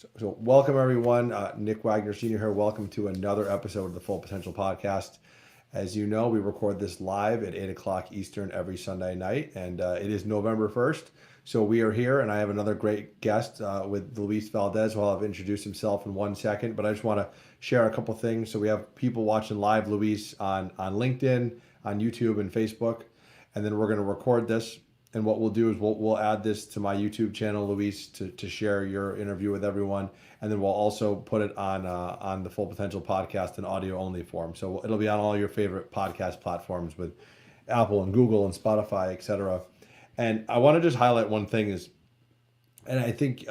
So welcome everyone. Nick Wagner Sr. here. Welcome to another episode of the Full Potential Podcast. As you know, we record this live at 8 o'clock Eastern every Sunday night, and it is November 1st. So we are here, and I have another great guest with Luis Valdez, who I'll have introduced himself in 1 second. But I just want to share a couple things. So we have people watching live, Luis, on LinkedIn, on YouTube, and Facebook. And then we're going to record this. And what we'll do is we'll add this to my YouTube channel, Luis, to share your interview with everyone. And then we'll also put it on the Full Potential Podcast in audio only form. So it'll be on all your favorite podcast platforms with Apple and Google and Spotify, etc. And I want to just highlight one thing is, and I think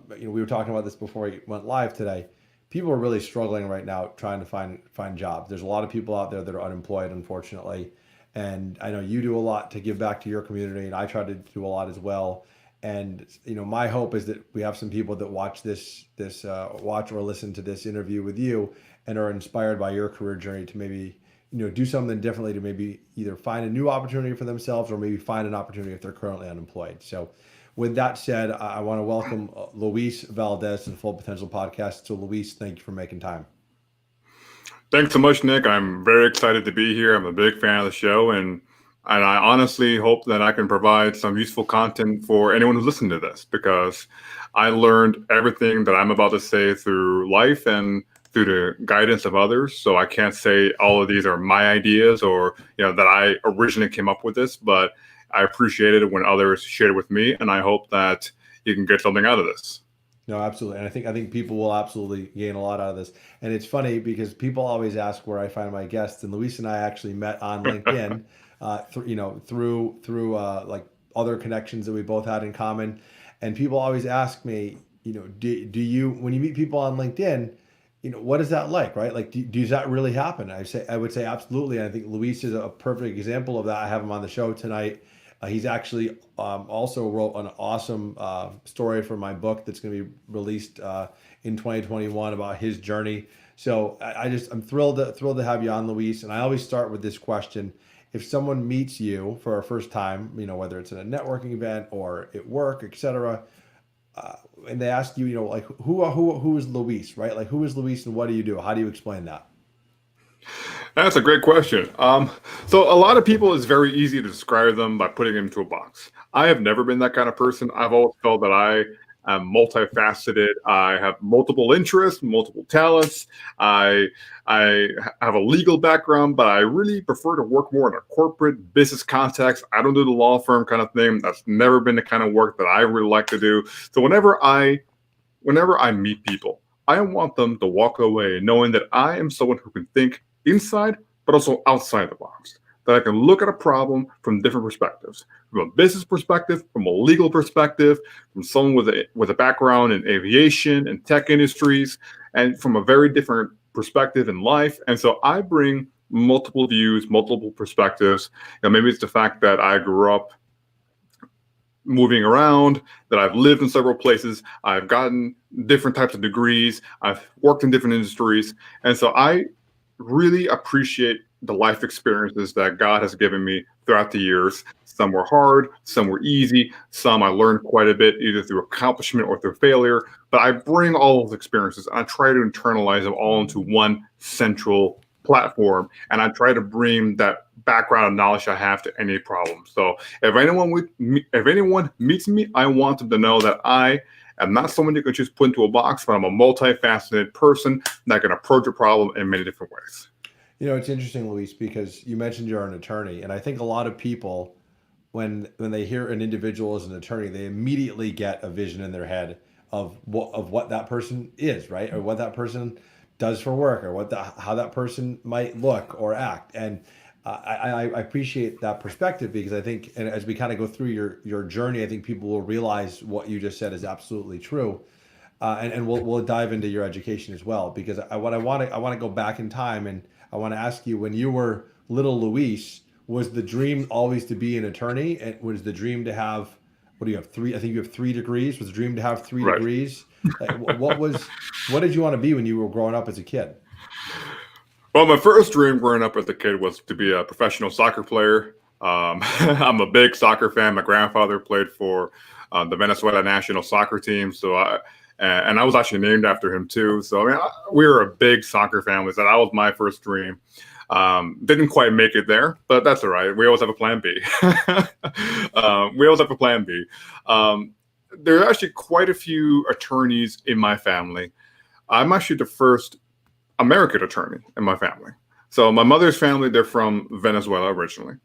we were talking about this before we went live today. People are really struggling right now trying to find jobs. There's a lot of people out there that are unemployed, unfortunately. And I know you do a lot to give back to your community, and I try to do a lot as well. And my hope is that we have some people that watch watch or listen to this interview with you, and are inspired by your career journey to maybe do something differently, to maybe either find a new opportunity for themselves or maybe find an opportunity if they're currently unemployed. So, with that said, I want to welcome Luis Valdez to the Full Potential Podcast. So, Luis, thank you for making time. Thanks so much, Nick. I'm very excited to be here. I'm a big fan of the show, and I honestly hope that I can provide some useful content for anyone who's listening to this, because I learned everything that I'm about to say through life and through the guidance of others. So I can't say all of these are my ideas or that I originally came up with this, but I appreciate it when others share it with me, and I hope that you can get something out of this. No, absolutely. And I think people will absolutely gain a lot out of this. And it's funny because people always ask where I find my guests, and Luis and I actually met on LinkedIn, through like other connections that we both had in common. And people always ask me, do you, when you meet people on LinkedIn, what is that like, right? Like, does that really happen? I would say absolutely. And I think Luis is a perfect example of that. I have him on the show tonight. He's actually also wrote an awesome story for my book that's going to be released in 2021 about his journey. So I'm thrilled to have you on, Luis. And I always start with this question: if someone meets you for a first time, whether it's at a networking event or at work, etc., and they ask you, like who is Luis, right? Like, who is Luis and what do you do? How do you explain that? That's a great question. So a lot of people, it's very easy to describe them by putting them into a box. I have never been that kind of person. I've always felt that I am multifaceted. I have multiple interests, multiple talents. I have a legal background, but I really prefer to work more in a corporate business context. I don't do the law firm kind of thing. That's never been the kind of work that I really like to do. So whenever I meet people, I want them to walk away knowing that I am someone who can think inside, but also outside the box. That I can look at a problem from different perspectives, from a business perspective, from a legal perspective, from someone with a background in aviation and tech industries, and from a very different perspective in life. And so I bring multiple views, multiple perspectives. Maybe it's the fact that I grew up moving around, that I've lived in several places, I've gotten different types of degrees, I've worked in different industries, and so I really appreciate the life experiences that God has given me throughout the years. Some were hard, some were easy, some I learned quite a bit either through accomplishment or through failure, but I bring all those experiences and I try to internalize them all into one central platform, and I try to bring that background of knowledge I have to any problem. So if anyone meets me, I want them to know that I am not someone you can just put into a box, but I'm a multifaceted person that can approach a problem in many different ways. It's interesting, Luis, because you mentioned you're an attorney, and I think a lot of people, when they hear an individual as an attorney, they immediately get a vision in their head of what that person is, right, or what that person does for work, or how that person might look or act. And I appreciate that perspective, because I think, and as we kind of go through your journey, I think people will realize what you just said is absolutely true. And we'll dive into your education as well, because I want to go back in time, and I want to ask you, when you were little Luis, was the dream always to be an attorney? And was the dream to have, what do you have, three? I think you have 3 degrees. Was the dream to have 3 Right. degrees? Like, what did you want to be when you were growing up as a kid? Well, my first dream growing up as a kid was to be a professional soccer player. I'm a big soccer fan. My grandfather played for the Venezuela national soccer team. So and I was actually named after him too. So I mean, we were a big soccer family. So that was my first dream. Didn't quite make it there, but that's all right. We always have a plan B. We always have a plan B. There are actually quite a few attorneys in my family. I'm actually the first American attorney in my family. So my mother's family, they're from Venezuela originally.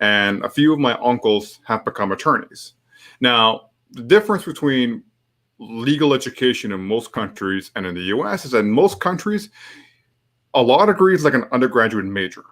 And a few of my uncles have become attorneys. Now, the difference between legal education in most countries and in the US is that in most countries, a law degree is like an undergraduate major.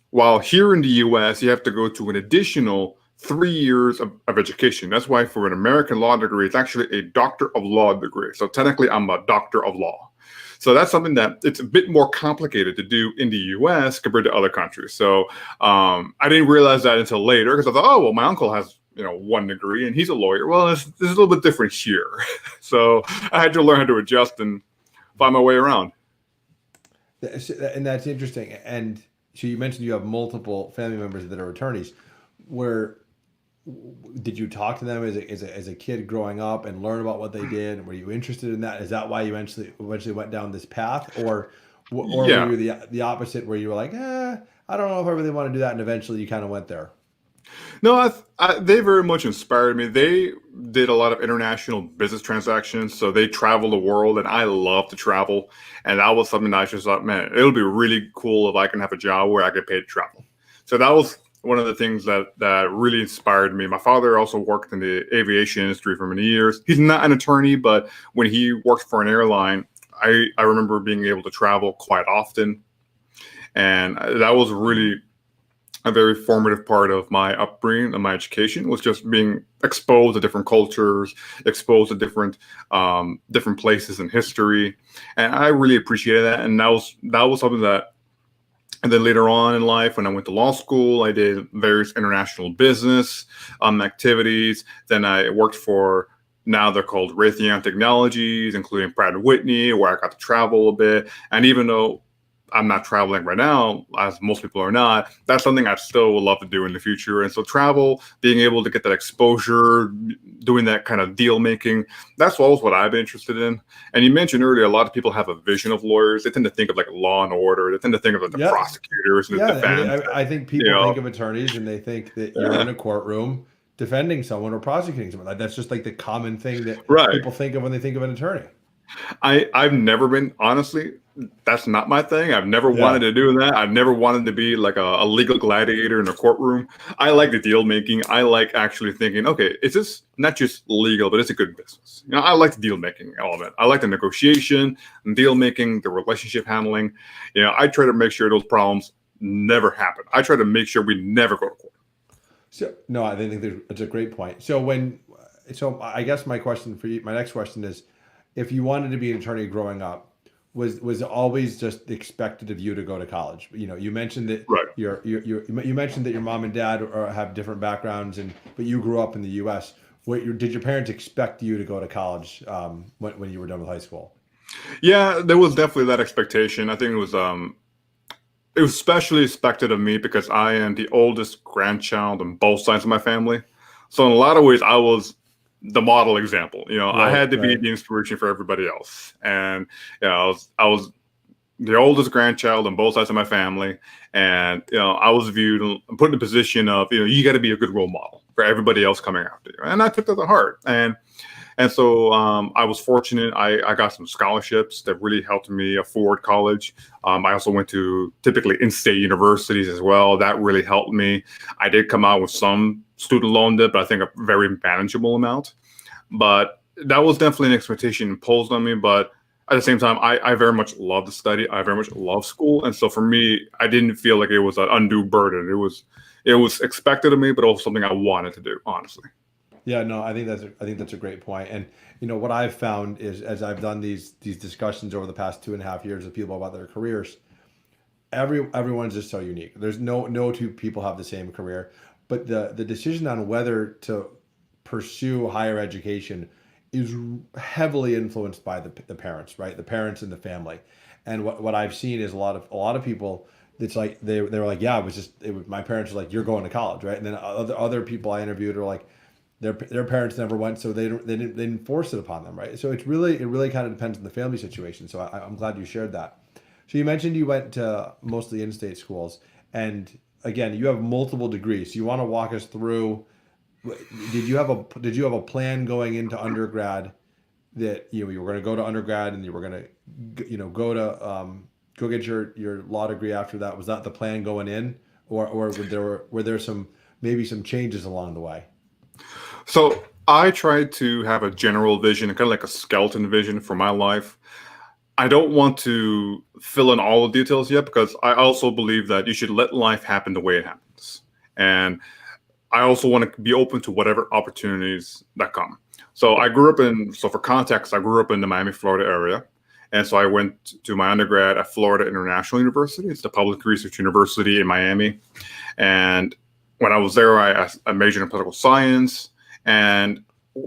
While here in the US, you have to go to an additional 3 years of education. That's why for an American law degree, it's actually a doctor of law degree. So technically, I'm a doctor of law. So that's something that it's a bit more complicated to do in the US compared to other countries. So I didn't realize that until later because I thought, oh, well, my uncle has one degree and he's a lawyer. Well, it's a little bit different here. So I had to learn how to adjust and find my way around. And that's interesting. And so you mentioned you have multiple family members that are attorneys. Did you talk to them as a kid growing up and learn about what they did? Were you interested in that? Is that why you eventually went down this path, or Yeah. were you the opposite, where you were like, I don't know if I really want to do that, and eventually you kind of went there? No, they very much inspired me. They did a lot of international business transactions, so they travel the world, and I love to travel. And that was something that I just thought, man, it'll be really cool if I can have a job where I get paid to travel. So that was one of the things that really inspired me. My father also worked in the aviation industry for many years. He's not an attorney, but when he worked for an airline, I remember being able to travel quite often. And that was really a very formative part of my upbringing and my education, was just being exposed to different cultures, exposed to different places in history, and I really appreciated that. And that was something that. And then later on in life, when I went to law school, I did various international business activities. Then I worked for, now they're called Raytheon Technologies, including Pratt & Whitney, where I got to travel a bit. And even though I'm not traveling right now, as most people are not, that's something I still would love to do in the future. And so travel, being able to get that exposure, doing that kind of deal making, that's always what I've been interested in. And you mentioned earlier, a lot of people have a vision of lawyers. They tend to think of like law and order. They tend to think of like the prosecutors and the defense. I think people think of attorneys and they think that you're in a courtroom defending someone or prosecuting someone. That's just like the common thing that people think of when they think of an attorney. I've never been, honestly, that's not my thing. I've never wanted to do that. I've never wanted to be like a legal gladiator in a courtroom. I like the deal making. I like actually thinking, okay, is this not just legal, but it's a good business? I like the deal making element. I like the negotiation and deal making, the relationship handling. I try to make sure those problems never happen. I try to make sure we never go to court. So no, I think it's a great point. So I guess my question for you, my next question is, if you wanted to be an attorney growing up, was it always just expected of you to go to college? You mentioned that you mentioned that your mom and dad have different backgrounds, but you grew up in the U.S. Did your parents expect you to go to college when you were done with high school? Yeah, there was definitely that expectation. I think it was especially expected of me because I am the oldest grandchild on both sides of my family. So in a lot of ways, I was the model example. I had to be the inspiration for everybody else. And I was the oldest grandchild on both sides of my family, and I was put in a position of you got to be a good role model for everybody else coming after you. And I took that to heart. And so I was fortunate. I got some scholarships that really helped me afford college. I also went to typically in-state universities as well. That really helped me. I did come out with some student loan debt, but I think a very manageable amount. But that was definitely an expectation imposed on me. But at the same time, I very much love to study. I very much love school. And so for me, I didn't feel like it was an undue burden. It was expected of me, but also something I wanted to do, honestly. Yeah, no, I think that's a great point. And what I've found is, as I've done these discussions over the past 2.5 years with people about their careers, everyone's just so unique. There's no two people have the same career, but the decision on whether to pursue higher education is heavily influenced by the parents, right? The parents and the family. And what I've seen is a lot of people. It's like they were like, yeah, my parents were like, you're going to college, right? And then other people I interviewed are like, their parents never went, so they didn't force it upon them, right? So it really kind of depends on the family situation. So I'm glad you shared that. So you mentioned you went to mostly in-state schools, and again, you have multiple degrees. So you want to walk us through? Did you have a plan going into undergrad that you were going to go to undergrad and you were going to go get your law degree after that? Was that the plan going in, or were there some maybe some changes along the way? So I tried to have a general vision, kind of like a skeleton vision for my life. I don't want to fill in all the details yet because I also believe that you should let life happen the way it happens. And I also want to be open to whatever opportunities that come. So for context, I grew up in the Miami, Florida area. And so I went to my undergrad at Florida International University. It's the public research university in Miami. And when I was there, I majored in political science. And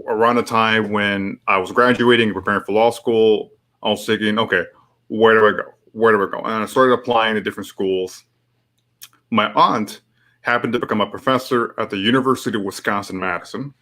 around the time when I was graduating and preparing for law school, I was thinking, okay, where do I go? Where do I go? And I started applying to different schools. My aunt happened to become a professor at the University of Wisconsin-Madison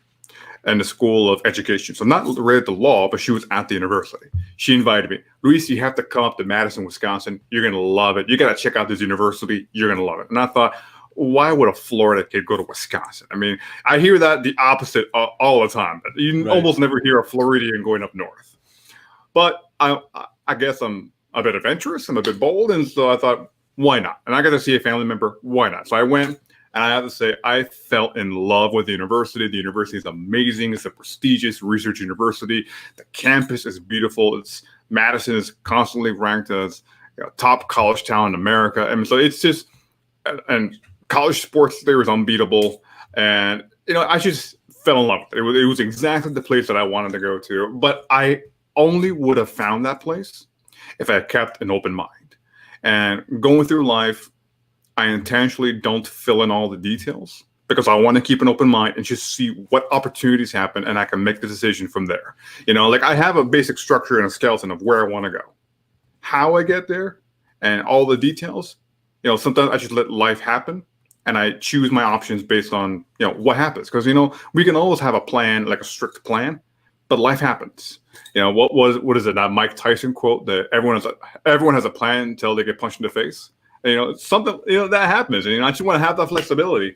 and the School of Education. So not related to law, but she was at the university. She invited me, Luis, you have to come up to Madison, Wisconsin. You're going to love it. You got to check out this university. You're going to love it. And I thought, why would a Florida kid go to Wisconsin? I mean, I hear that the opposite all the time. You Right. almost never hear a Floridian going up north. But I guess I'm a bit adventurous. I'm a bit bold. And so I thought, why not? And I got to see a family member. Why not? So I went, and I have to say, I fell in love with the university. The university is amazing. It's a prestigious research university. The campus is beautiful. Madison is constantly ranked as top college town in America. And so it's just, and college sports there is unbeatable. And, I just fell in love with it. It was exactly the place that I wanted to go to. But I only would have found that place if I had kept an open mind. And going through life, I intentionally don't fill in all the details because I want to keep an open mind and just see what opportunities happen, and I can make the decision from there. Like I have a basic structure and a skeleton of where I want to go. How I get there and all the details, sometimes I just let life happen and I choose my options based on, what happens. Because, we can always have a plan, like a strict plan, but life happens. What is it, that Mike Tyson quote that everyone has a plan until they get punched in the face? Something, that happens. And I just want to have that flexibility.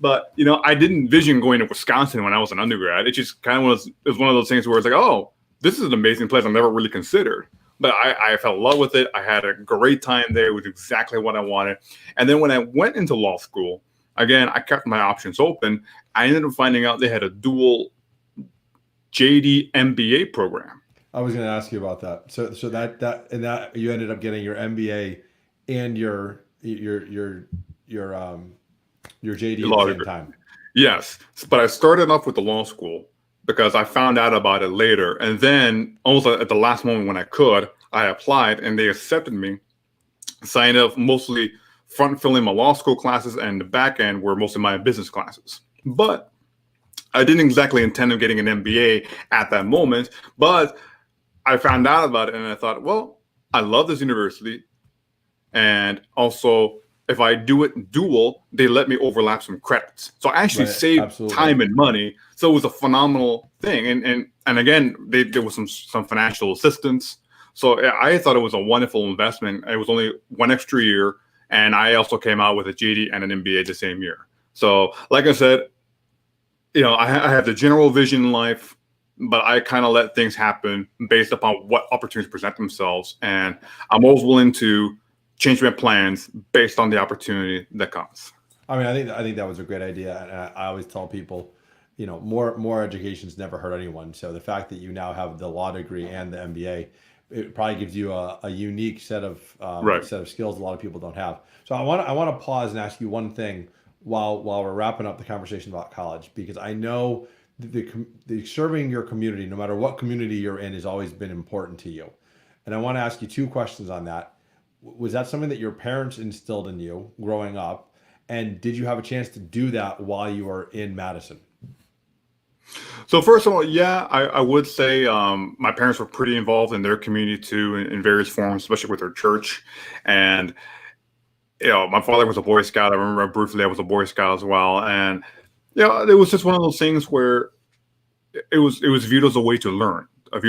But, I didn't envision going to Wisconsin when I was an undergrad. It just kind of was one of those things where it's like, oh, this is an amazing place I've never really considered. But I fell in love with it. I had a great time there. It was exactly what I wanted. And then when I went into law school, again, I kept my options open. I ended up finding out they had a dual JD MBA program. I was going to ask you about that. So that you ended up getting your MBA and your JD at the same time. Yes, but I started off with the law school because I found out about it later, and then almost at the last moment when I applied and they accepted me. Signed up mostly front filling my law school classes, and the back end were mostly my business classes. But I didn't exactly intend on getting an MBA at that moment, but I found out about it and I thought, well, I love this university. And also, if I do it dual, they let me overlap some credits. So I actually saved time and money. So it was a phenomenal thing. And again, there was some financial assistance. So I thought it was a wonderful investment. It was only one extra year. And I also came out with a JD and an MBA the same year. So like I said, I have the general vision in life, but I kind of let things happen based upon what opportunities present themselves. And I'm always willing to change my plans based on the opportunity that comes. I mean, I think that was a great idea, and I always tell people, more education's never hurt anyone. So the fact that you now have the law degree and the MBA, it probably gives you a unique set of skills a lot of people don't have. So I want to pause and ask you one thing while we're wrapping up the conversation about college, because I know the serving your community, no matter what community you're in, has always been important to you. And I want to ask you two questions on that. Was that something that your parents instilled in you growing up? And did you have a chance to do that while you were in Madison? So first of all, yeah, I would say my parents were pretty involved in their community too, in various forms, especially with their church. And my father was a Boy Scout. I remember briefly I was a Boy Scout as well. And it was just one of those things where it was viewed as a way to learn. It was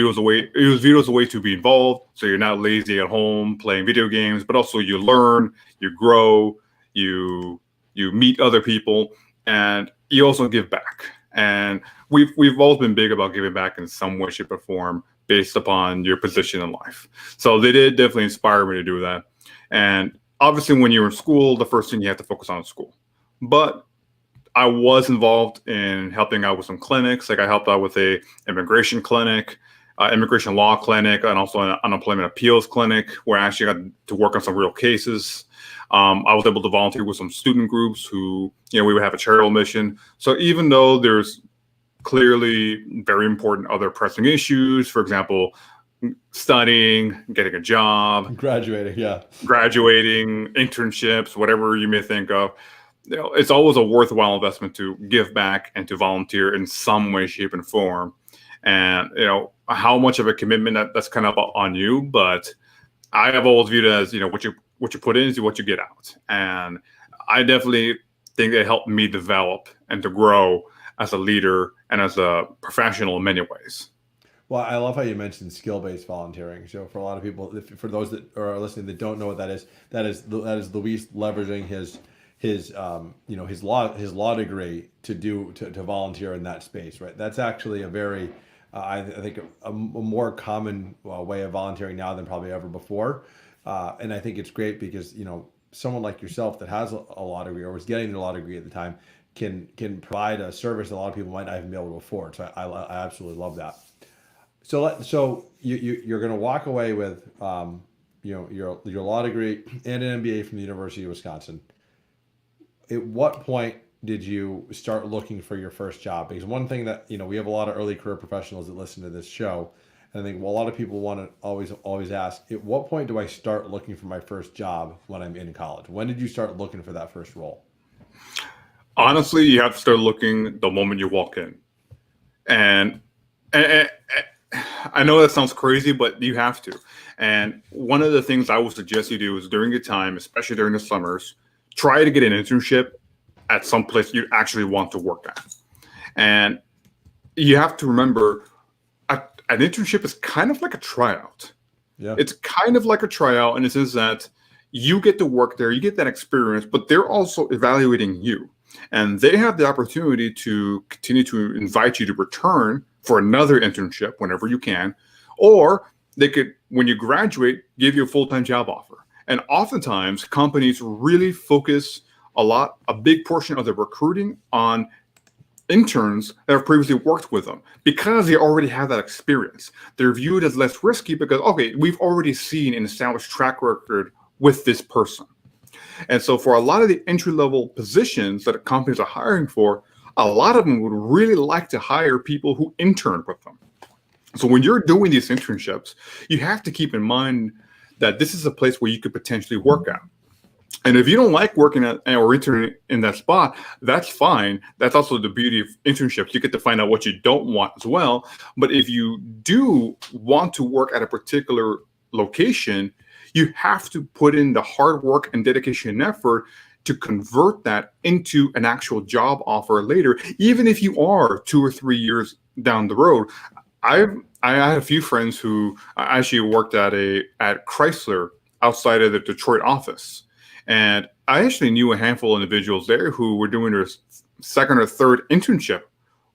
viewed as a way to be involved. So you're not lazy at home playing video games, but also you learn, you grow, you meet other people, and you also give back. And we've always been big about giving back in some way, shape, or form based upon your position in life. So they did definitely inspire me to do that. And obviously, when you're in school, the first thing you have to focus on is school. But I was involved in helping out with some clinics. Like I helped out with a immigration clinic, immigration law clinic, and also an unemployment appeals clinic where I actually got to work on some real cases. I was able to volunteer with some student groups who, we would have a charitable mission. So even though there's clearly very important other pressing issues, for example, studying, getting a job, graduating, internships, whatever you may think of, it's always a worthwhile investment to give back and to volunteer in some way, shape, and form. And how much of a commitment that's kind of on you, but I have always viewed it as what you put in is what you get out. And I definitely think it helped me develop and to grow as a leader and as a professional in many ways. Well, I love how you mentioned skill-based volunteering. So for a lot of people, for those that are listening that don't know what that is Luis leveraging his law degree to volunteer in that space, right? That's actually a very I think a more common way of volunteering now than probably ever before, and I think it's great because someone like yourself that has a law degree or was getting a law degree at the time can provide a service that a lot of people might not even be able to afford. So I absolutely love that. So you're going to walk away with your law degree and an MBA from the University of Wisconsin. At what point did you start looking for your first job? Because one thing that we have a lot of early career professionals that listen to this show, and I think a lot of people want to always ask, at what point do I start looking for my first job when I'm in college? When did you start looking for that first role? Honestly, you have to start looking the moment you walk in, and I know that sounds crazy, but you have to. And one of the things I would suggest you do is during your time, especially during the summers, try to get an internship at some place you actually want to work at. And you have to remember, an internship is kind of like a tryout. Yeah. It's kind of like a tryout in the sense that you get to work there, you get that experience, but they're also evaluating you. And they have the opportunity to continue to invite you to return for another internship whenever you can, or they could, when you graduate, give you a full-time job offer. And oftentimes, companies really focus a big portion of their recruiting on interns that have previously worked with them because they already have that experience. They're viewed as less risky because, okay, we've already seen an established track record with this person. And so for a lot of the entry-level positions that companies are hiring for, a lot of them would really like to hire people who intern with them. So when you're doing these internships, you have to keep in mind that this is a place where you could potentially work at. And if you don't like working at or interning in that spot, that's fine. That's also the beauty of internships. You get to find out what you don't want as well. But if you do want to work at a particular location, you have to put in the hard work and dedication and effort to convert that into an actual job offer later, even if you are 2 or 3 years down the road. I had a few friends who actually worked at Chrysler outside of the Detroit office. And I actually knew a handful of individuals there who were doing their second or third internship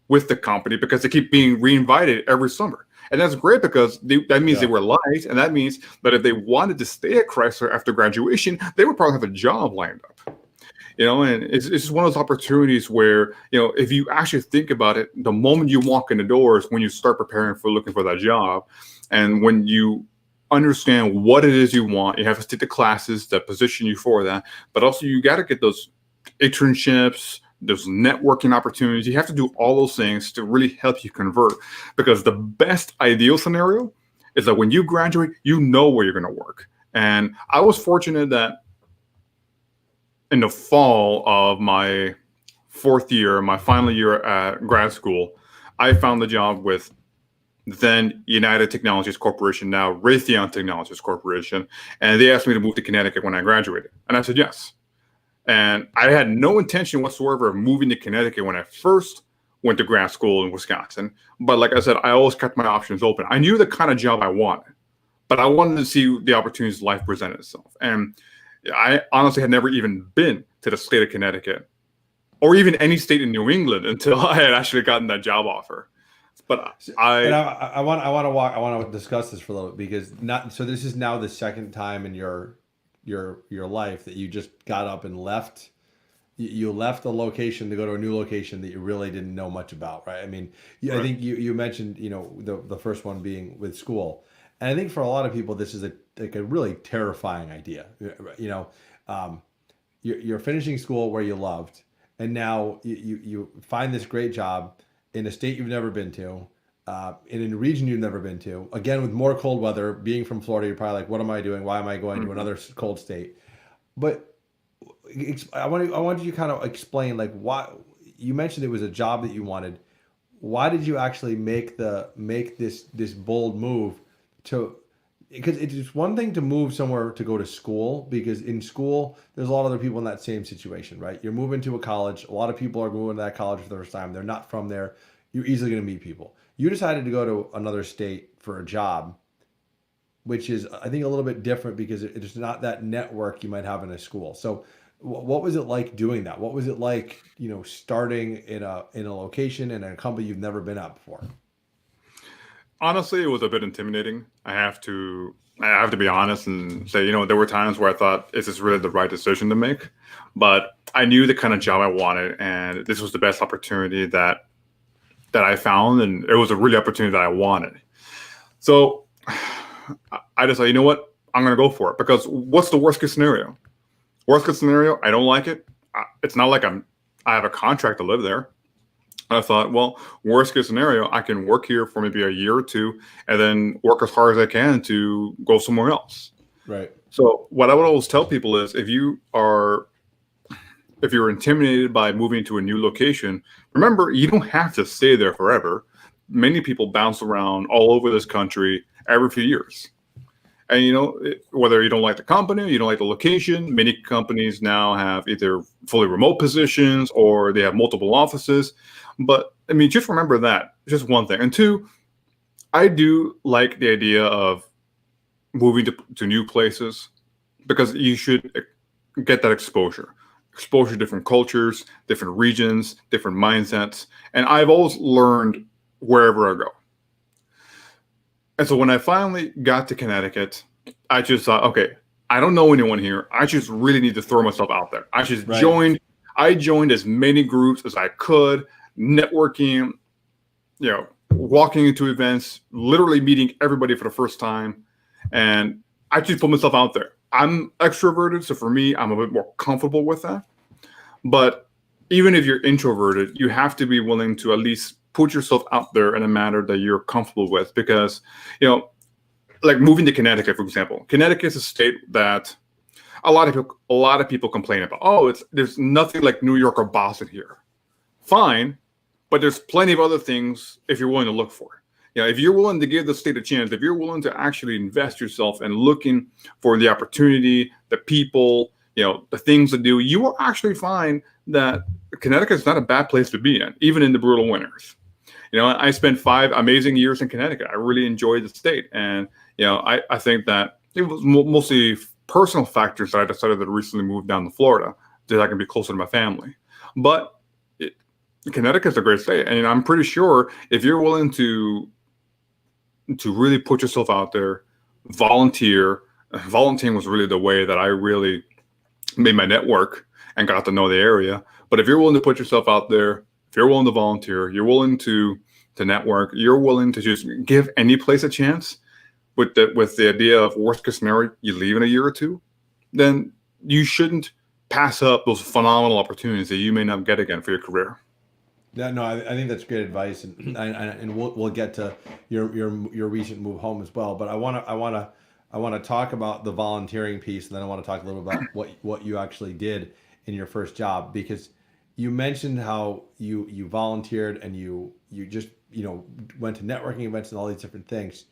with the company because they keep being reinvited every summer. And that's great because that means they were liked. And that means that if they wanted to stay at Chrysler after graduation, they would probably have a job lined up. And it's just one of those opportunities where, if you actually think about it, the moment you walk in the door is when you start preparing for looking for that job. And when you understand what it is you want, you have to take the classes that position you for that. But also you got to get those internships, those networking opportunities. You have to do all those things to really help you convert. Because the best ideal scenario is that when you graduate, you know where you're going to work. And I was fortunate that in the fall of my my final year at grad school, I found the job with then United Technologies Corporation, now Raytheon Technologies Corporation, and they asked me to move to Connecticut when I graduated. And I said yes. And I had no intention whatsoever of moving to Connecticut when I first went to grad school in Wisconsin. But like I said, I always kept my options open. I knew the kind of job I wanted, but I wanted to see the opportunities life presented itself. And I honestly had never even been to the state of Connecticut or even any state in New England until I had actually gotten that job offer. But I want to discuss this for a little bit, because this is now the second time in your life that you just got up and left. You left a location to go to a new location that you really didn't know much about, right? I mean, Right. I think you mentioned, the first one being with school, and I think for a lot of people this is a really terrifying idea. You're finishing school where you loved, and now you find this great job in a state you've never been to, in a region you've never been to. Again, with more cold weather, being from Florida, you're probably like, "What am I doing? Why am I going to another cold state?" But I wanted you to kind of explain, like, why you mentioned it was a job that you wanted. Why did you actually make this bold move to? Because it's one thing to move somewhere to go to school, because in school there's a lot of other people in that same situation, right? You're moving to a college. A lot of people are moving to that college for the first time. They're not from there. You're easily going to meet people. You decided to go to another state for a job, which is, I think, a little bit different, because it's not that network you might have in a school. So what was it like doing that? What was it like, starting in a location in a company you've never been at before? Honestly, it was a bit intimidating. I have to be honest and say, there were times where I thought, is this really the right decision to make? But I knew the kind of job I wanted, and this was the best opportunity that I found, and it was a really opportunity that I wanted. So I decided, you know what, I'm going to go for it, because what's the worst case scenario? Worst case scenario, I don't like it. It's not like I have a contract to live there. I thought, well, worst case scenario, I can work here for maybe a year or two, and then work as hard as I can to go somewhere else. Right. So what I would always tell people is, if you're intimidated by moving to a new location, remember, you don't have to stay there forever. Many people bounce around all over this country every few years. And whether you don't like the company, or you don't like the location, many companies now have either fully remote positions or they have multiple offices. But I mean, just remember that. Just one thing. And two, I do like the idea of moving to new places, because you should get that exposure to different cultures, different regions, different mindsets. And I've always learned wherever I go. And so when I finally got to Connecticut, I just thought, okay, I don't know anyone here. I just really need to throw myself out there. I just Right. I joined as many groups as I could, networking, walking into events, literally meeting everybody for the first time. And I just put myself out there. I'm extroverted, so for me, I'm a bit more comfortable with that. But even if you're introverted, you have to be willing to at least put yourself out there in a manner that you're comfortable with, because, like moving to Connecticut, for example. Connecticut is a state that a lot of people complain about. Oh, there's nothing like New York or Boston here. Fine, but there's plenty of other things if you're willing to look for. If you're willing to give the state a chance, if you're willing to actually invest yourself and looking for the opportunity, the people, the things to do, you will actually find that Connecticut is not a bad place to be in, even in the brutal winters. I spent 5 amazing years in Connecticut. I really enjoyed the state. And, I think that it was mostly personal factors that I decided to recently move down to Florida, so that I can be closer to my family. But Connecticut's a great state. And I'm pretty sure if you're willing to really put yourself out there, volunteering was really the way that I really made my network and got to know the area. But if you're willing to put yourself out there, if you're willing to volunteer, you're willing to network, you're willing to just give any place a chance, with the idea of worst case scenario, you leave in a year or two, then you shouldn't pass up those phenomenal opportunities that you may not get again for your career. Yeah, no, I think that's great advice, and we'll get to your recent move home as well. But I want to talk about the volunteering piece, and then I want to talk a little about what you actually did in your first job, because you mentioned how you volunteered and you just went to networking events and all these different things.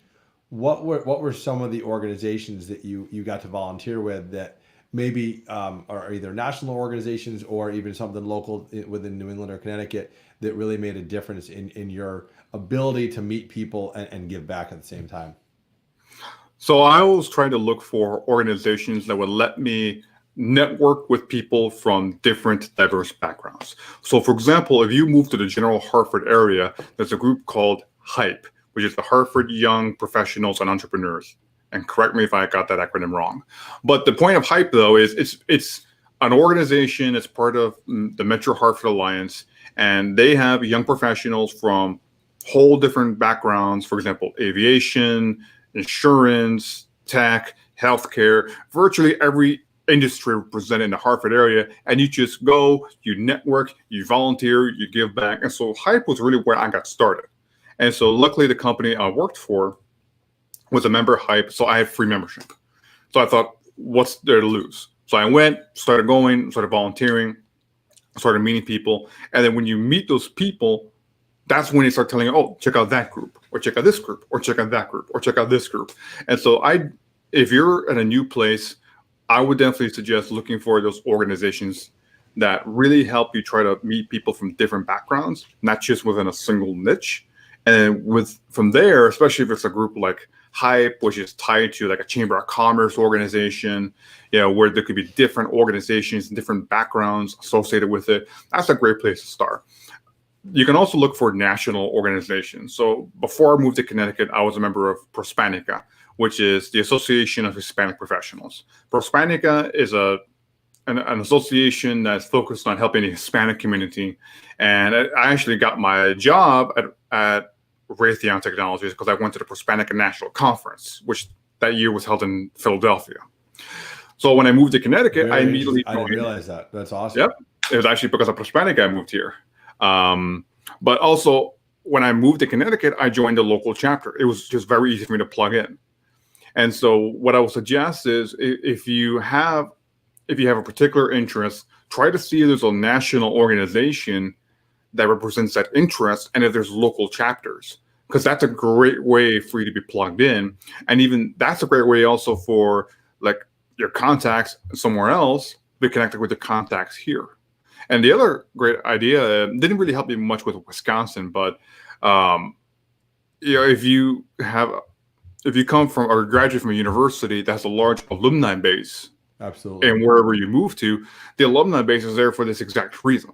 What were some of the organizations that you got to volunteer with that maybe are either national organizations or even something local within New England or Connecticut that really made a difference in your ability to meet people and give back at the same time? So I always try to look for organizations that would let me network with people from different diverse backgrounds. So for example, if you move to the general Hartford area, there's a group called HYPE, which is the Hartford Young Professionals and Entrepreneurs. And correct me if I got that acronym wrong. But the point of HYPE, though, is it's an organization. It's part of the Metro Hartford Alliance, and they have young professionals from whole different backgrounds. For example, aviation, insurance, tech, healthcare, virtually every industry represented in the Hartford area. And you just go, you network, you volunteer, you give back. And so HYPE was really where I got started. And so luckily the company I worked for was a member of HYPE, so I had free membership. So I thought, what's there to lose? So I went, started going, started volunteering, started meeting people. And then when you meet those people, that's when they start telling you, oh, check out that group, or check out this group, or check out that group, or check out this group. And so if you're at a new place, I would definitely suggest looking for those organizations that really help you try to meet people from different backgrounds, not just within a single niche. And from there, especially if it's a group like HYPE, which is tied to like a Chamber of Commerce organization, where there could be different organizations and different backgrounds associated with it, that's a great place to start. You can also look for national organizations. So before I moved to Connecticut, I was a member of Prospanica, which is the Association of Hispanic Professionals. Prospanica is an association that's focused on helping the Hispanic community. And I actually got my job at Raytheon Technologies because I went to the Prospanica National Conference, which that year was held in Philadelphia. So when I moved to Connecticut, I immediately I didn't realize that. That's awesome. Yep. It was actually because of Prospanica I moved here. But also when I moved to Connecticut, I joined the local chapter. It was just very easy for me to plug in. And so what I would suggest is if you have a particular interest, try to see if there's a national organization that represents that interest, and if there's local chapters, because that's a great way for you to be plugged in. And even that's a great way also for like your contacts somewhere else be connected with the contacts here. And the other great idea didn't really help me much with Wisconsin, but if you come from or graduate from a university that has a large alumni base, absolutely, and wherever you move to, the alumni base is there for this exact reason,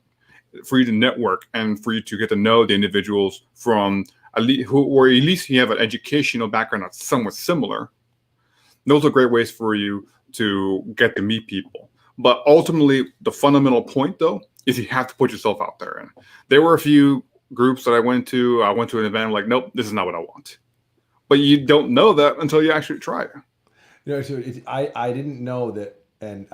for you to network and for you to get to know the individuals from or at least you have an educational background that's somewhat similar. Those are great ways for you to get to meet people. But ultimately, the fundamental point, though, is you have to put yourself out there. And there were a few groups that I went to. I went to an event. I'm like, nope, this is not what I want. But you don't know that until you actually try it. So I didn't know that, and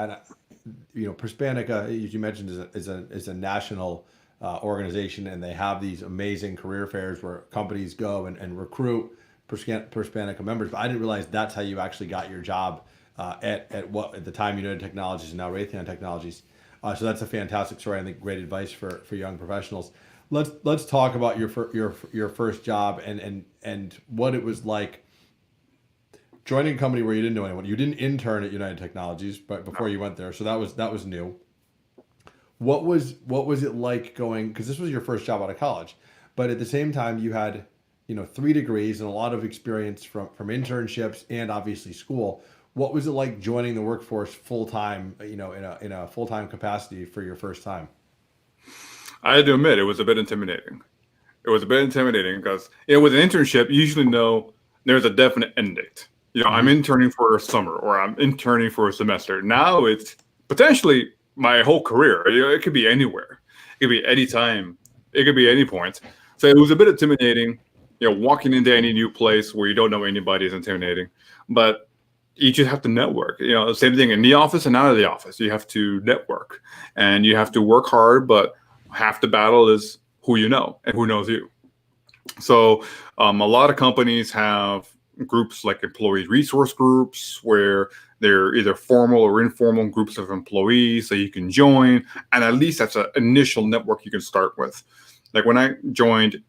Prospanica, as you mentioned, is a national organization, and they have these amazing career fairs where companies go and recruit Prospanica members. But I didn't realize that's how you actually got your job at the time United Technologies and now Raytheon Technologies. So that's a fantastic story. I think great advice for young professionals. Let's talk about your first job and what it was like joining a company where you didn't know anyone. You didn't intern at United Technologies, but before you went there, so that was new. What was it like going? Because this was your first job out of college, but at the same time you had 3 degrees and a lot of experience from internships and obviously school. What was it like joining the workforce full time? In a full time capacity for your first time. I had to admit, it was a bit intimidating. It was a bit intimidating because, with an internship, you usually know there's a definite end date. I'm interning for a summer or I'm interning for a semester. Now it's potentially my whole career. It could be anywhere. It could be any time. It could be any point. So it was a bit intimidating. Walking into any new place where you don't know anybody is intimidating. But you just have to network. The same thing in the office and out of the office. You have to network and you have to work hard, but half the battle is who you know and who knows you. So a lot of companies have groups like employee resource groups where they're either formal or informal groups of employees that you can join. And at least that's an initial network you can start with. Like when I joined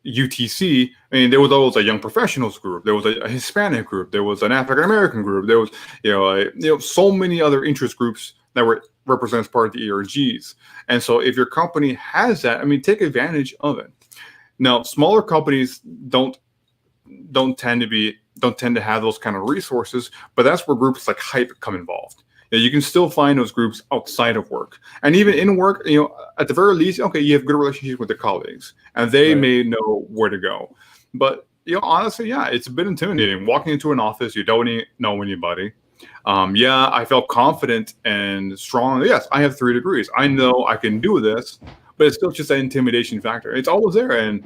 UTC, there was always a young professionals group. There was a Hispanic group. There was an African American group. There was, so many other interest groups that were represents part of the ERGs. And so if your company has that, I mean, take advantage of it. Now, smaller companies don't tend to have those kind of resources, but that's where groups like Hype come involved. You can still find those groups outside of work, and even in work. At the very least, okay, you have good relationships with your colleagues, and they may know where to go. But honestly, yeah, it's a bit intimidating walking into an office. You don't know anybody. Yeah, I felt confident and strong. Yes, I have 3 degrees. I know I can do this, but it's still just an intimidation factor. It's always there, and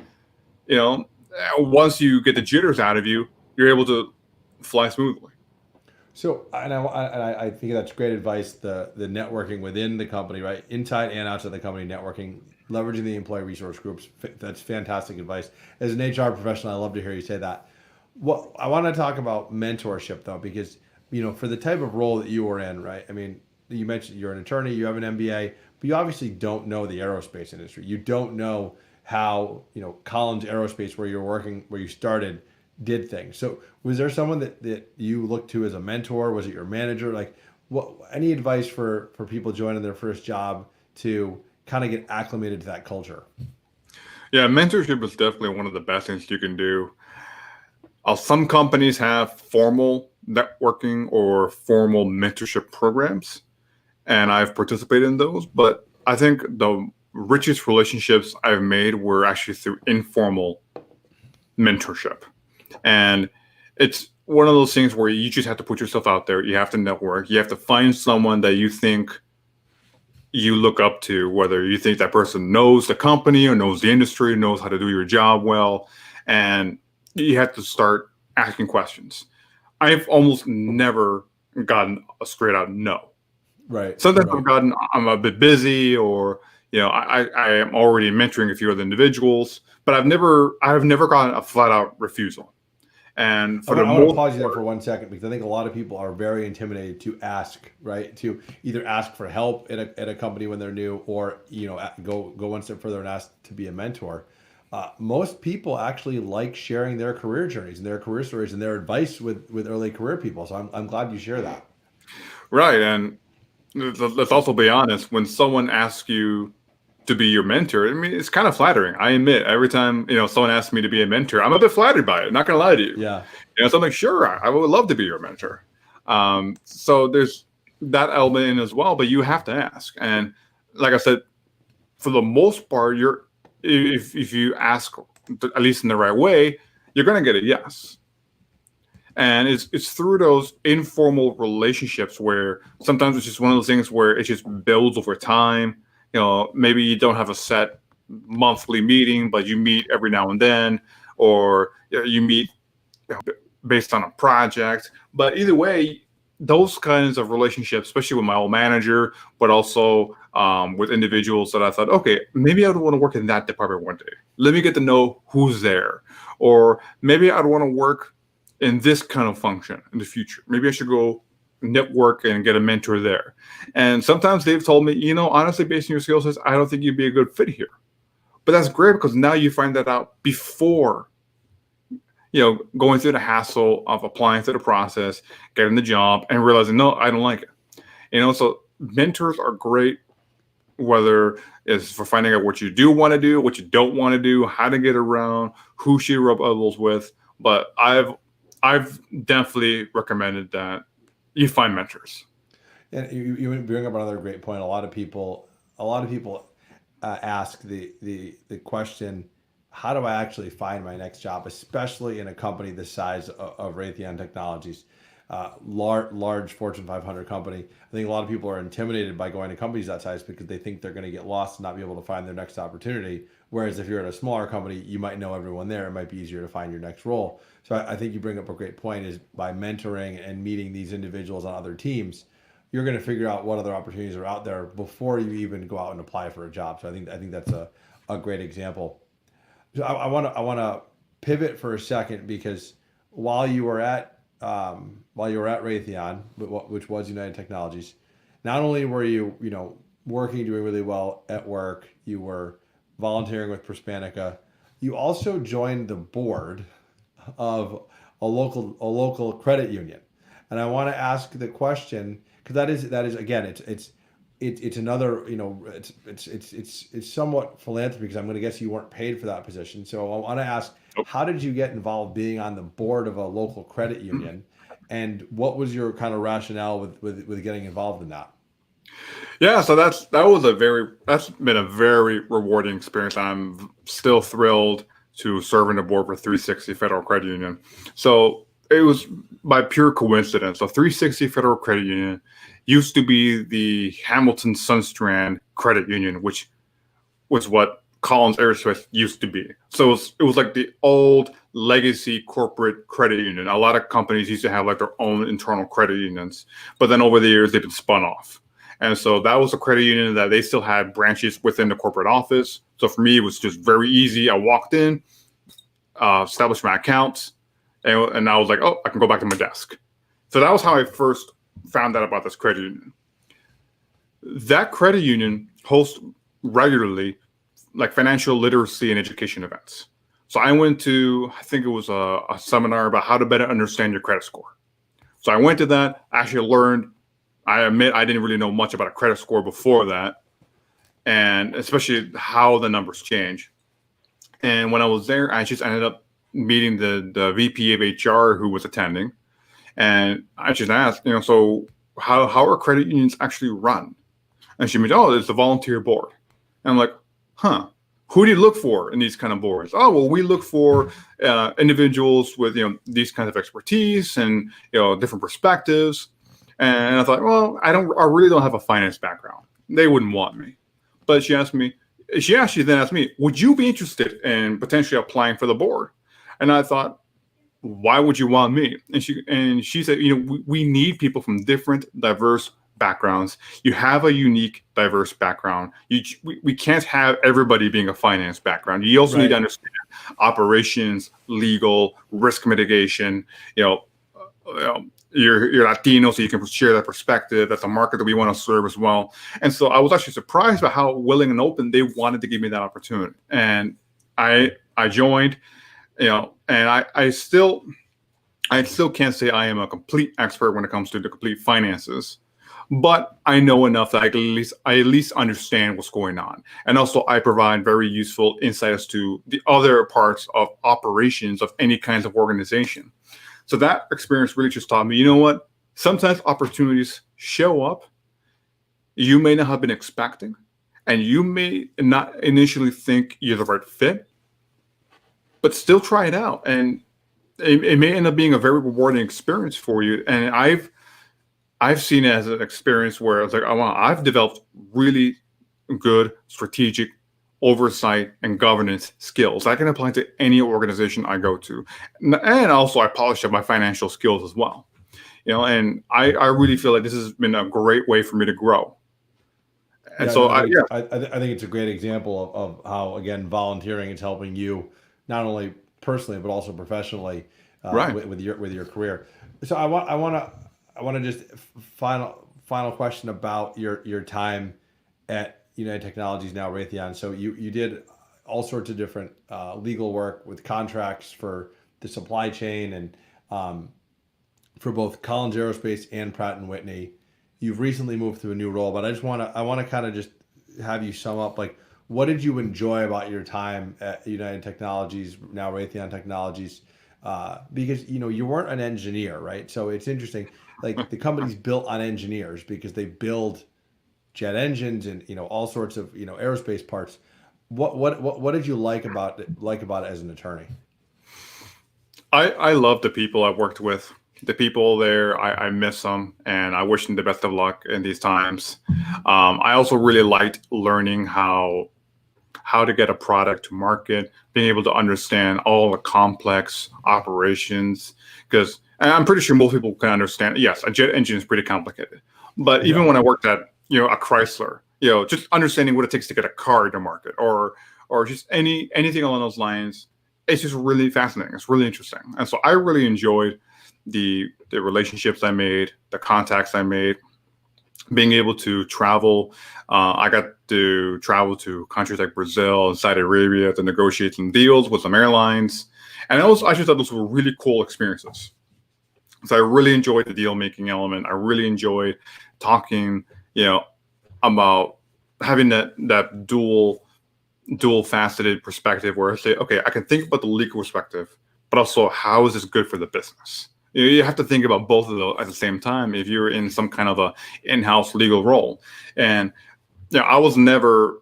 once you get the jitters out of you, you're able to fly smoothly. So, and I think that's great advice. The networking within the company, right, inside and outside the company, networking, leveraging the employee resource groups. That's fantastic advice. As an HR professional, I love to hear you say that. Well, I want to talk about mentorship though, because for the type of role that you were in, right? I mean, you mentioned you're an attorney, you have an MBA, but you obviously don't know the aerospace industry. You don't know how Collins Aerospace, where you're working, where you started, did things. So was there someone that you looked to as a mentor? Was it your manager? Like, what, any advice for people joining their first job to kind of get acclimated to that culture? Yeah, mentorship is definitely one of the best things you can do. Some companies have formal networking or formal mentorship programs, and I've participated in those, but I think the richest relationships I've made were actually through informal mentorship. And it's one of those things where you just have to put yourself out there. You have to network. You have to find someone that you think you look up to, whether you think that person knows the company or knows the industry, knows how to do your job well. And you have to start asking questions. I've almost never gotten a straight out no. Right. Sometimes I'm a bit busy, or I am already mentoring a few other individuals, but I've never gotten a flat out refusal. And I want to pause you there for 1 second, because I think a lot of people are very intimidated to ask, right? To either ask for help at a company when they're new, or go one step further and ask to be a mentor. Most people actually like sharing their career journeys and their career stories and their advice with early career people. So I'm glad you share that. Right, and let's also be honest. When someone asks you to be your mentor, I mean, it's kind of flattering. I admit, every time someone asks me to be a mentor, I'm a bit flattered by it. Not gonna lie to you. Yeah. So I'm like, sure, I would love to be your mentor. So there's that element in as well, but you have to ask. And like I said, for the most part, if you ask at least in the right way, you're gonna get a yes. And it's through those informal relationships where sometimes it's just one of those things where it just builds over time. Maybe you don't have a set monthly meeting, but you meet every now and then, or you meet based on a project. But either way, those kinds of relationships, especially with my old manager, but also with individuals that I thought, okay, maybe I would want to work in that department one day. Let me get to know who's there. Or maybe I'd want to work in this kind of function in the future. Maybe I should go network and get a mentor there. And sometimes they've told me, honestly, based on your skill sets, I don't think you'd be a good fit here. But that's great, because now you find that out before going through the hassle of applying to the process, getting the job, and realizing, no, I don't like it. So mentors are great, whether it's for finding out what you do want to do, what you don't want to do, how to get around, who should rub elbows with. But I've definitely recommended that you find mentors. And you bring up another great point. A lot of people ask the question, how do I actually find my next job, especially in a company the size of Raytheon Technologies, large Fortune 500 company. I think a lot of people are intimidated by going to companies that size because they think they're going to get lost and not be able to find their next opportunity. Whereas if you're at a smaller company, you might know everyone there. It might be easier to find your next role. So I think you bring up a great point, is by mentoring and meeting these individuals on other teams, you're going to figure out what other opportunities are out there before you even go out and apply for a job. So I think that's a great example. So I want to pivot for a second, because while you were at Raytheon, which was United Technologies, not only were you working, doing really well at work, you were volunteering with Prospanica, you also joined the board of a local credit union. And I want to ask the question, because that is again, it's it's another, it's somewhat philanthropy, because I'm going to guess you weren't paid for that position. So I want to ask, how did you get involved being on the board of a local credit union, and what was your kind of rationale with getting involved in that? Yeah, so that's been a very rewarding experience. I'm still thrilled to serve on the board for 360 Federal Credit Union. So it was by pure coincidence. So 360 Federal Credit Union used to be the Hamilton Sunstrand Credit Union, which was what Collins Aerospace used to be. So it was like the old legacy corporate credit union. A lot of companies used to have like their own internal credit unions, but then over the years they've been spun off. And so that was a credit union that they still had branches within the corporate office. So for me, it was just very easy. I walked in, established my accounts, and I was like, oh, I can go back to my desk. So that was how I first found out about this credit union. That credit union hosts regularly like financial literacy and education events. So I went to, I think it was a seminar about how to better understand your credit score. So I went to that, actually learned. I admit I didn't really know much about a credit score before that, and especially how the numbers change. And when I was there, I just ended up meeting the VP of HR who was attending. And I just asked, so how are credit unions actually run? And she mentioned, oh, it's a volunteer board. And I'm like, huh, who do you look for in these kind of boards? Oh, well, we look for individuals with, these kinds of expertise and, different perspectives. And I thought, well, I really don't have a finance background. They wouldn't want me. But she actually then asked me, would you be interested in potentially applying for the board? And I thought, why would you want me? And she said, we need people from different, diverse backgrounds. You have a unique, diverse background. We can't have everybody being a finance background. You also need to understand operations, legal, risk mitigation, you're Latino, so you can share that perspective. That's a market that we want to serve as well. And so I was actually surprised by how willing and open they wanted to give me that opportunity. And I joined, and I still can't say I am a complete expert when it comes to the complete finances, but I know enough that I at least understand what's going on. And also I provide very useful insights to the other parts of operations of any kinds of organization. So that experience really just taught me, what? Sometimes opportunities show up you may not have been expecting, and you may not initially think you're the right fit, but still try it out. And it may end up being a very rewarding experience for you. And I've seen it as an experience where it's like, oh, wow, I've developed really good strategic oversight and governance skills I can apply to any organization I go to. And also I polish up my financial skills as well. And I really feel like this has been a great way for me to grow. And I think it's a great example of how, again, volunteering is helping you not only personally but also professionally with your career. So I want to just final question about your time at United Technologies, now Raytheon. So you did all sorts of different legal work with contracts for the supply chain and for both Collins Aerospace and Pratt and Whitney. You've recently moved to a new role, but I want to kind of just have you sum up, like, what did you enjoy about your time at United Technologies, now Raytheon Technologies? Because you weren't an engineer, right? So it's interesting. Like, the company's built on engineers because they build jet engines and all sorts of aerospace parts. What did you like about it as an attorney? I love the people I've worked with. The people there, I miss them, and I wish them the best of luck in these times. I also really liked learning how to get a product to market, being able to understand all the complex operations, because I'm pretty sure most people can understand. Yes, a jet engine is pretty complicated, but even when I worked at a Chrysler, just understanding what it takes to get a car to market, or just anything along those lines, it's just really fascinating. It's really interesting, and so I really enjoyed the relationships I made, the contacts I made, being able to travel. I got to travel to countries like Brazil and Saudi Arabia to negotiate some deals with some airlines. And I just thought those were really cool experiences. So I really enjoyed the deal making element. I really enjoyed talking, about having that dual faceted perspective where I say, okay, I can think about the legal perspective, but also how is this good for the business? You have to think about both of those at the same time if you're in some kind of a in-house legal role. And I was never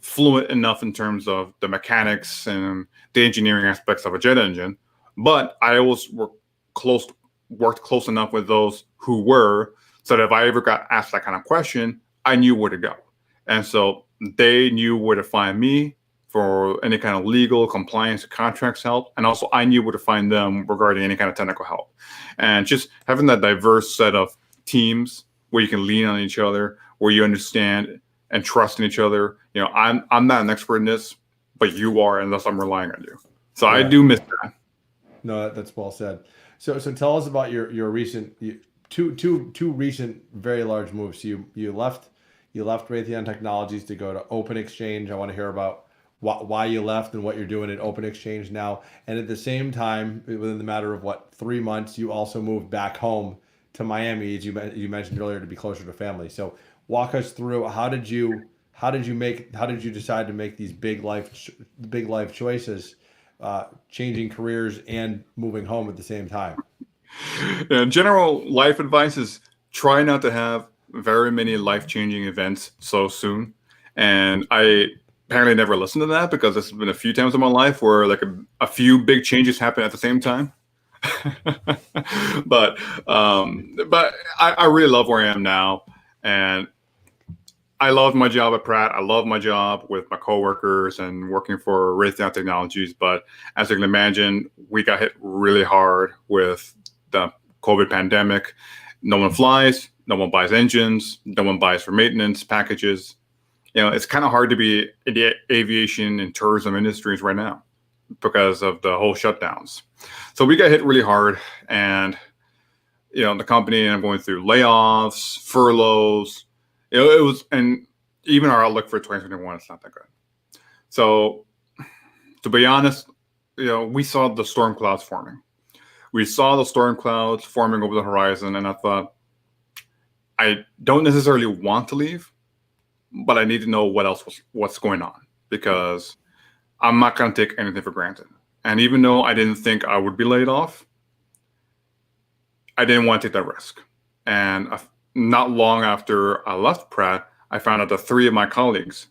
fluent enough in terms of the mechanics and the engineering aspects of a jet engine, but I always worked close enough with those who were, so that if I ever got asked that kind of question, I knew where to go. And so they knew where to find me for any kind of legal compliance contracts help. And also I knew where to find them regarding any kind of technical help. And just having that diverse set of teams where you can lean on each other, where you understand and trust in each other. I'm not an expert in this, but you are, and thus I'm relying on you. So I do miss that. No, that's well said. So tell us about your recent two recent very large moves. You left Raytheon Technologies to go to Open Exchange. I want to hear about why you left and what you're doing at Open Exchange now. And at the same time, within the matter of 3 months, you also moved back home to Miami, as you mentioned earlier, to be closer to family. So walk us through how did you decide to make these big life choices, changing careers and moving home at the same time? General life advice is try not to have very many life-changing events so soon. And I apparently never listened to that because there's been a few times in my life where like a few big changes happen at the same time. but I really love where I am now, and I love my job at Pratt. I love my job with my coworkers and working for Raytheon Technologies. But as you can imagine, we got hit really hard with the COVID pandemic. No one flies, no one buys engines, no one buys for maintenance packages. It's kind of hard to be in the aviation and tourism industries right now because of the whole shutdowns. So we got hit really hard, and the company, I'm going through layoffs, furloughs. It was, and even our outlook for 2021 is not that good. So to be honest, we saw the storm clouds forming. We saw the storm clouds forming over the horizon, and I thought, I don't necessarily want to leave, but I need to know what's going on, because I'm not going to take anything for granted. And even though I didn't think I would be laid off, I didn't want to take that risk. And not long after I left Pratt, I found out that 3 of my colleagues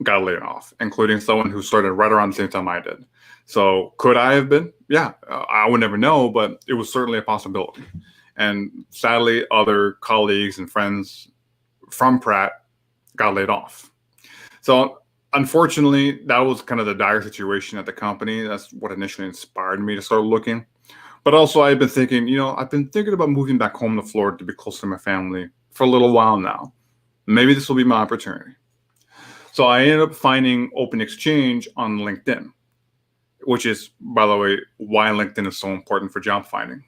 got laid off, including someone who started right around the same time I did. So could I have been? Yeah, I would never know, but it was certainly a possibility. And sadly, other colleagues and friends from Pratt got laid off. So unfortunately, that was kind of the dire situation at the company. That's what initially inspired me to start looking. But also I've been thinking, I've been thinking about moving back home to Florida to be closer to my family for a little while now. Maybe this will be my opportunity. So I ended up finding Open Exchange on LinkedIn, which is, by the way, why LinkedIn is so important for job finding.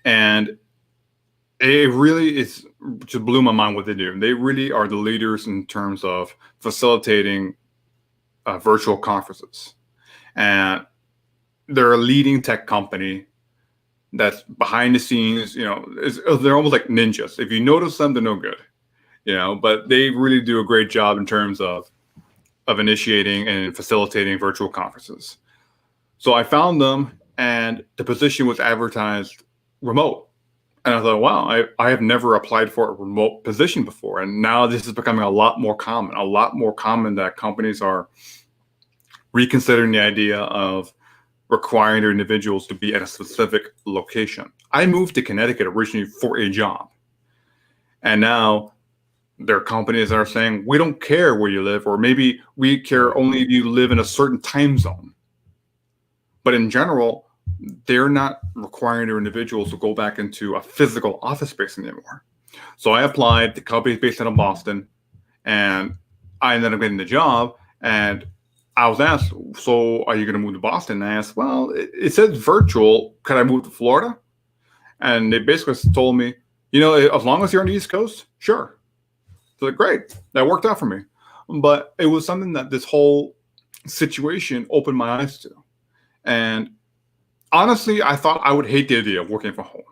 And it really just blew my mind what they do. They really are the leaders in terms of facilitating virtual conferences. And they're a leading tech company that's behind the scenes. They're almost like ninjas. If you notice them, they're no good. But they really do a great job in terms of initiating and facilitating virtual conferences. So I found them, and the position was advertised remote. And I thought, wow, I have never applied for a remote position before. And now this is becoming a lot more common that companies are reconsidering the idea of requiring their individuals to be at a specific location. I moved to Connecticut originally for a job. And now there are companies that are saying, we don't care where you live, or maybe we care only if you live in a certain time zone. But in general, they're not requiring their individuals to go back into a physical office space anymore. So I applied. The company's based out of Boston, and I ended up getting the job. And I was asked, so are you going to move to Boston? And I asked, well, it says virtual. Can I move to Florida? And they basically told me, as long as you're on the East Coast, sure. So great. That worked out for me. But it was something that this whole situation opened my eyes to. And honestly, I thought I would hate the idea of working from home.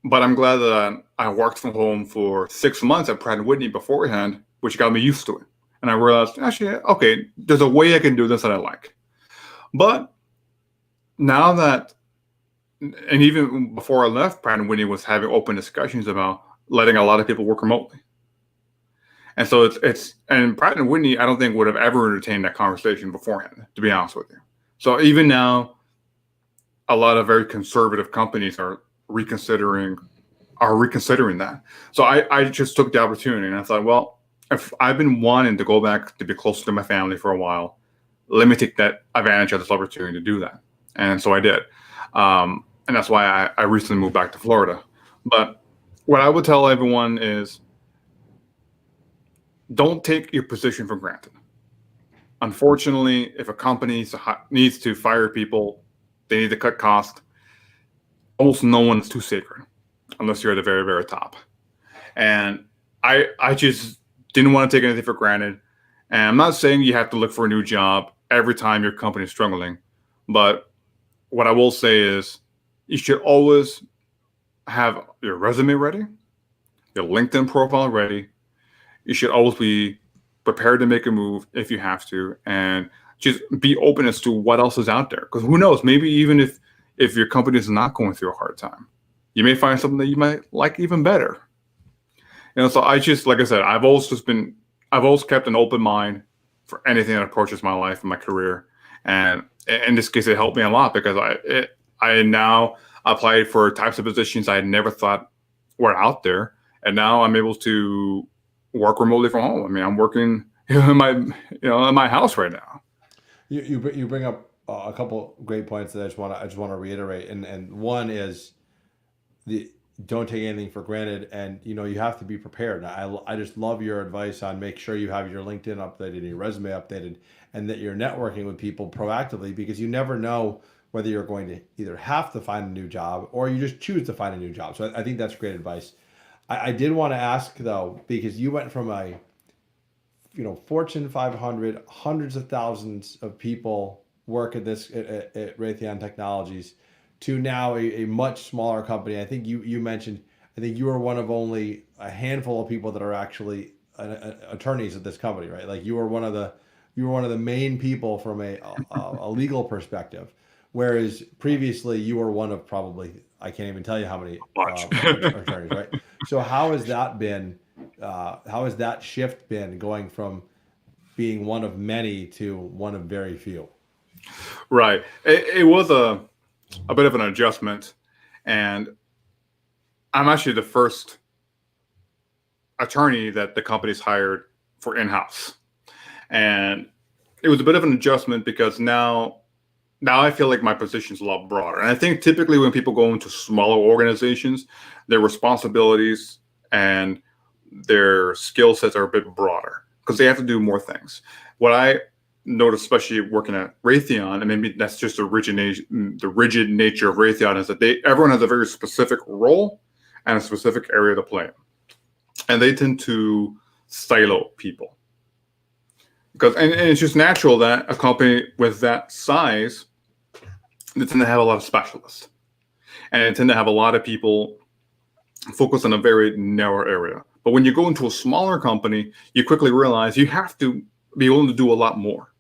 But I'm glad that I worked from home for 6 months at Pratt& Whitney beforehand, which got me used to it. And I realized, actually, okay, there's a way I can do this that I like. But now that, and even before I left, Pratt& Whitney was having open discussions about letting a lot of people work remotely. And so and Pratt & Whitney, I don't think would have ever entertained that conversation beforehand, to be honest with you. So even now, a lot of very conservative companies are reconsidering that. So I just took the opportunity and I thought, well, if I've been wanting to go back to be closer to my family for a while, let me take that advantage of this opportunity to do that. And so I did. And that's why I recently moved back to Florida. But what I would tell everyone is, don't take your position for granted. Unfortunately, if a company needs to fire people, they need to cut costs, almost no one is too sacred unless you're at the very, very top. And I just didn't want to take anything for granted. And I'm not saying you have to look for a new job every time your company is struggling. But what I will say is you should always have your resume ready, your LinkedIn profile ready. You should always be prepared to make a move if you have to, and just be open as to what else is out there. Because who knows, maybe even if your company is not going through a hard time, you may find something that you might like even better. So like I said, I've always kept an open mind for anything that approaches my life and my career. And in this case, it helped me a lot because I now applied for types of positions I had never thought were out there. And now I'm able to work remotely from home. I mean, I'm working in my house right now. You bring up a couple great points that I just want to reiterate, and one is don't take anything for granted, and you have to be prepared. I just love your advice on make sure you have your LinkedIn updated and your resume updated, and that you're networking with people proactively, because you never know whether you're going to either have to find a new job or you just choose to find a new job. So I think that's great advice. I did want to ask though, because you went from a Fortune 500, hundreds of thousands of people work at Raytheon Technologies, to now a much smaller company. I think you mentioned, I think you are one of only a handful of people that are actually attorneys at this company, right? Like you were one of the main people from a legal perspective, whereas previously you were one of probably, I can't even tell you how many attorneys, right? So how has that been? How has that shift been, going from being one of many to one of very few? Right. It was a bit of an adjustment, and I'm actually the first attorney that the company's hired for in-house. And it was a bit of an adjustment because now I feel like my position's a lot broader. And I think typically when people go into smaller organizations, their responsibilities and their skill sets are a bit broader because they have to do more things. What I noticed, especially working at Raytheon, and maybe that's just the rigid nature of Raytheon, is that everyone has a very specific role and a specific area to play in. And they tend to silo people. And it's just natural that a company with that size, they tend to have a lot of specialists. And they tend to have a lot of people focus on a very narrow area. But when you go into a smaller company, you quickly realize you have to be able to do a lot more.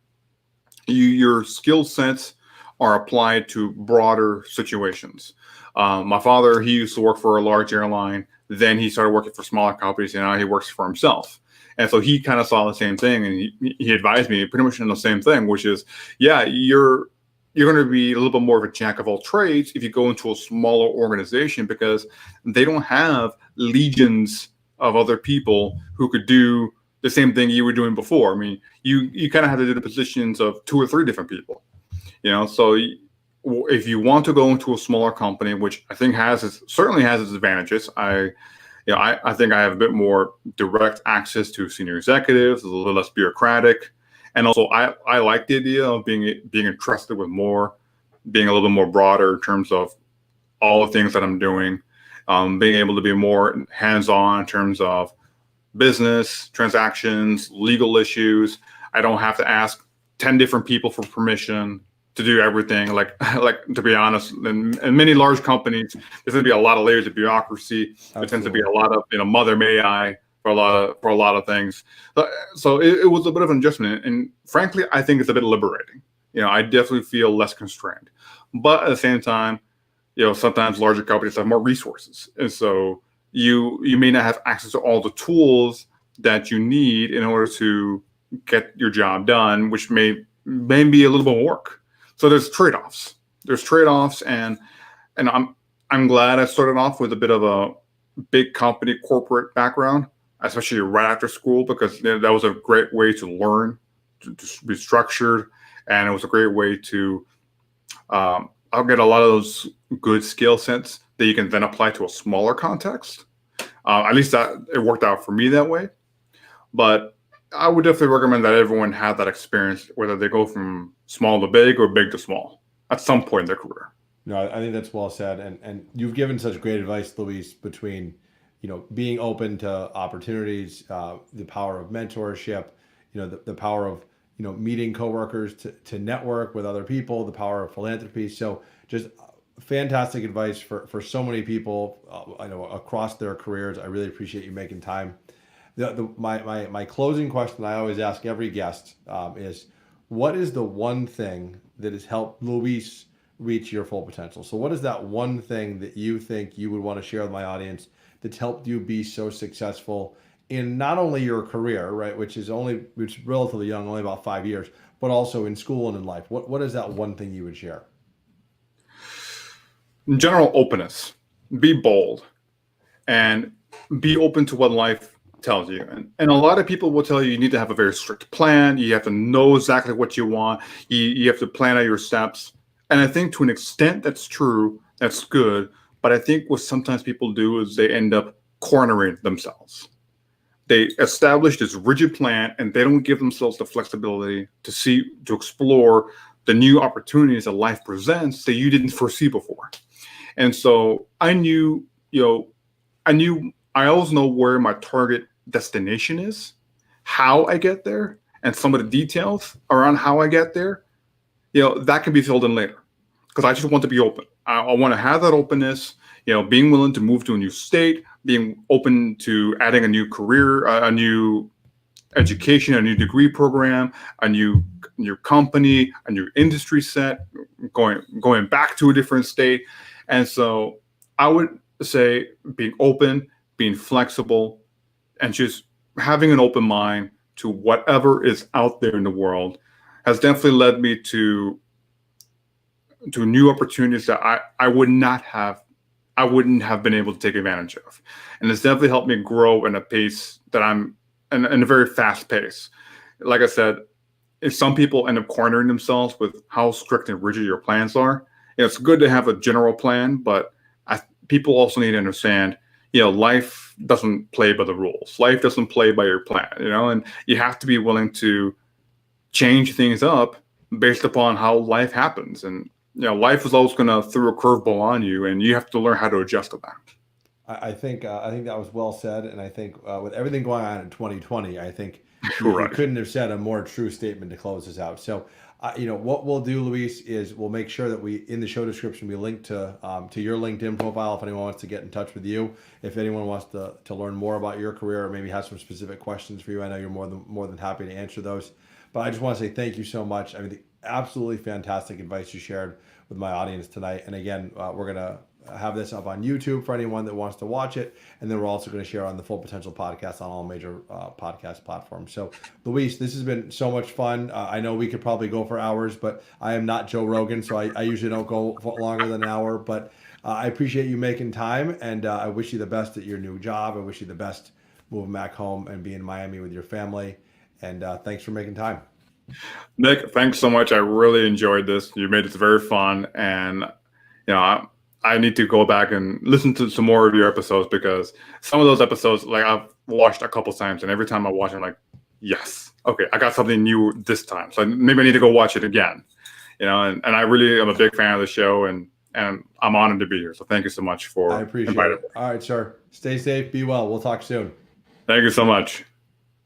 Your skill sets are applied to broader situations. My father, he used to work for a large airline. Then he started working for smaller companies, and now he works for himself. And so he kind of saw the same thing, and he advised me pretty much on the same thing, which is, yeah, you're going to be a little bit more of a jack of all trades if you go into a smaller organization, because they don't have legions of other people who could do the same thing you were doing before. I mean, you kind of have to do the positions of 2 or 3 different people, so if you want to go into a smaller company, which I think certainly has its advantages. I think I have a bit more direct access to senior executives, a little less bureaucratic. And also I like the idea of being entrusted with more, being a little bit more broader in terms of all the things that I'm doing, being able to be more hands-on in terms of business, transactions, legal issues. I don't have to ask 10 different people for permission. to do everything. Like to be honest, in many large companies, there's going to be a lot of layers of bureaucracy. There tends to be a lot of mother may I for a lot of things. So it was a bit of an adjustment, and frankly, I think it's a bit liberating. I definitely feel less constrained, but at the same time, sometimes larger companies have more resources, and so you may not have access to all the tools that you need in order to get your job done, which may be a little bit of work. So there's trade-offs. And I'm glad I started off with a bit of a big company corporate background, especially right after school, because that was a great way to learn, to be structured, and it was a great way to I'll get a lot of those good skill sets that you can then apply to a smaller context. At least it worked out for me that way. But I would definitely recommend that everyone have that experience, whether they go from small to big or big to small at some point in their career. No, I think that's well said. And you've given such great advice, Luis, between, being open to opportunities, the power of mentorship, the power of, meeting coworkers to network with other people, the power of philanthropy. So just fantastic advice for so many people, I know, across their careers. I really appreciate you making time. My closing question I always ask every guest is, what is the one thing that has helped Luis reach your full potential? So what is that one thing that you think you would want to share with my audience that's helped you be so successful in not only your career, right, which is relatively young, only about 5 years, but also in school and in life? What is that one thing you would share? In general, openness. Be bold and be open to what life tells you. And a lot of people will tell you need to have a very strict plan. You have to know exactly what you want. You have to plan out your steps. And I think to an extent that's true, that's good. But I think what sometimes people do is they end up cornering themselves. They establish this rigid plan and they don't give themselves the flexibility to explore the new opportunities that life presents that you didn't foresee before. And so I always know where my target destination is, how I get there, and some of the details around how I get there, that can be filled in later. Because I just want to be open. I want to have that openness, being willing to move to a new state, being open to adding a new career, a new education, a new degree program, a new company, a new industry set, going back to a different state. And so I would say being open, being flexible, and just having an open mind to whatever is out there in the world has definitely led me to new opportunities that I wouldn't have been able to take advantage of. And it's definitely helped me grow in a pace that I'm in a very fast pace. Like I said, if some people end up cornering themselves with how strict and rigid your plans are, it's good to have a general plan, but people also need to understand, life doesn't play by the rules. Life doesn't play by your plan, and you have to be willing to change things up based upon how life happens. And, life is always going to throw a curveball on you, and you have to learn how to adjust to that. I think that was well said. And I think with everything going on in 2020, I think Right. you couldn't have said a more true statement to close this out. So, what we'll do, Luis, is we'll make sure that in the show description, we link to your LinkedIn profile if anyone wants to get in touch with you. If anyone wants to learn more about your career or maybe has some specific questions for you, I know you're more than happy to answer those. But I just want to say thank you so much. I mean, the absolutely fantastic advice you shared with my audience tonight. And again, we're going to have this up on YouTube for anyone that wants to watch it. And then we're also going to share on the Full Potential podcast on all major podcast platforms. So, Luis, this has been so much fun. I know we could probably go for hours, but I am not Joe Rogan, so I usually don't go for longer than an hour. But I appreciate you making time, and I wish you the best at your new job. I wish you the best moving back home and being in Miami with your family. And thanks for making time. Nick, thanks so much. I really enjoyed this. You made it very fun. And, I need to go back and listen to some more of your episodes, because some of those episodes, like, I've watched a couple times, and every time I watch it, I'm like, yes, okay, I got something new this time. So maybe I need to go watch it again, and I really am a big fan of the show, and I'm honored to be here. So thank you so much for I appreciate it. All right, sir. Stay safe. Be well. We'll talk soon. Thank you so much.